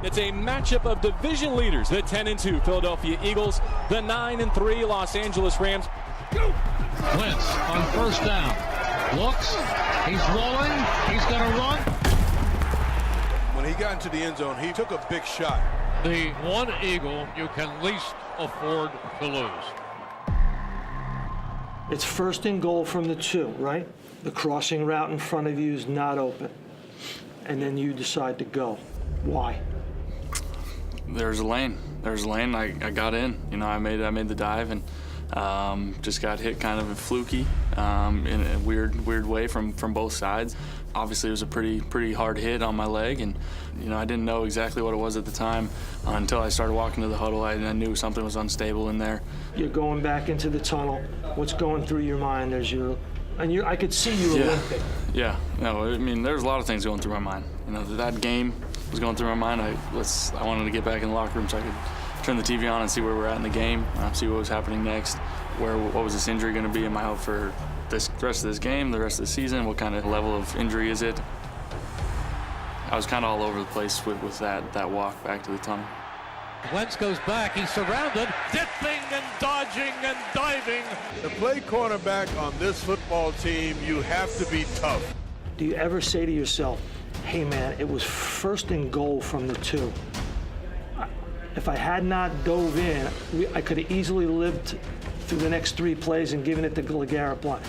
It's a matchup of division leaders, the 10-2 Philadelphia Eagles, the 9-3 Los Angeles Rams. Wentz on first down. Looks, he's rolling, he's going to run. When he got into the end zone, he took a big shot. The one Eagle you can least afford to lose. It's first and goal from the 2, right? The crossing route in front of you is not open. And then you decide to go. Why? There's a lane. I got in. You know, I made the dive and just got hit kind of fluky in a weird way from both sides. Obviously, it was a pretty hard hit on my leg, and you know, I didn't know exactly what it was at the time until I started walking to the huddle. I knew something was unstable in there. You're going back into the tunnel. What's going through your mind as I could see you were limping. Yeah. No, I mean, there's a lot of things going through my mind. You know, that game was going through my mind. I wanted to get back in the locker room so I could turn the TV on and see where we're at in the game, see what was happening next, what was this injury going to be in my health for the rest of this game, the rest of the season, what kind of level of injury is it. I was kind of all over the place with that walk back to the tunnel. Wentz goes back, he's surrounded, dipping and dodging and diving. To play cornerback on this football team, you have to be tough. Do you ever say to yourself, hey man, it was first and goal from the 2. If I had not dove in, I could have easily lived through the next 3 plays and given it to LeGarrette Blount.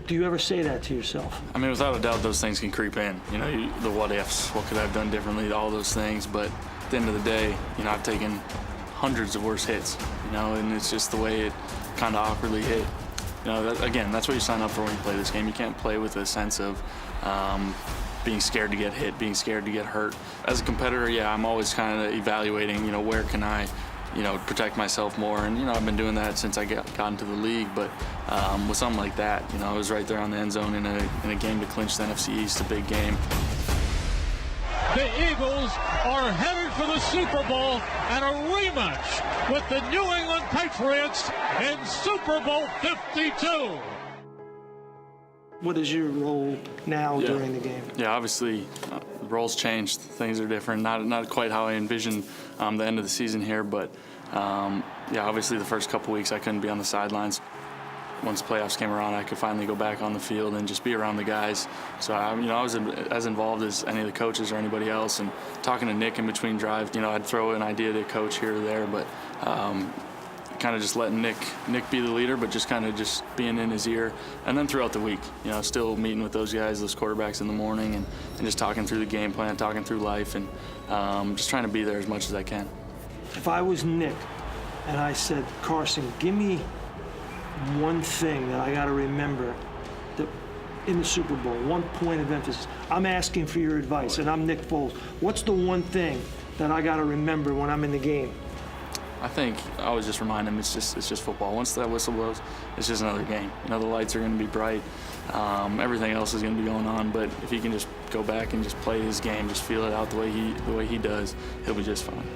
Do you ever say that to yourself? I mean, without a doubt, those things can creep in. You know, the what ifs, what could I have done differently, all those things. But at the end of the day, you know, I've taken hundreds of worse hits, you know, and it's just the way it kind of awkwardly hit. You know, that's what you sign up for when you play this game. You can't play with a sense of being scared to get hit, being scared to get hurt. As a competitor, yeah, I'm always kind of evaluating, you know, where can I, you know, protect myself more. And, you know, I've been doing that since I got into the league. But with something like that, you know, I was right there on the end zone in a game to clinch the NFC East, a big game. The Eagles are headed for the Super Bowl and a rematch with the New England Patriots in Super Bowl 52. What is your role now during the game? Yeah, obviously, the roles changed. Things are different. Not quite how I envisioned the end of the season here, but yeah, obviously the first couple weeks I couldn't be on the sidelines. Once the playoffs came around, I could finally go back on the field and just be around the guys. So I was as involved as any of the coaches or anybody else. And talking to Nick in between drives, you know, I'd throw an idea to coach here or there, but kind of just letting Nick be the leader, but just kind of just being in his ear. And then throughout the week, you know, still meeting with those guys, those quarterbacks in the morning, and just talking through the game plan, talking through life, and just trying to be there as much as I can. If I was Nick and I said, Carson, give me one thing that I got to remember in the Super Bowl, one point of emphasis. I'm asking for your advice, and I'm Nick Foles. What's the one thing that I got to remember when I'm in the game? I think I always just remind him it's just football. Once that whistle blows, it's just another game. You know, the lights are going to be bright. Everything else is going to be going on. But if he can just go back and just play his game, just feel it out the way he does, he'll be just fine.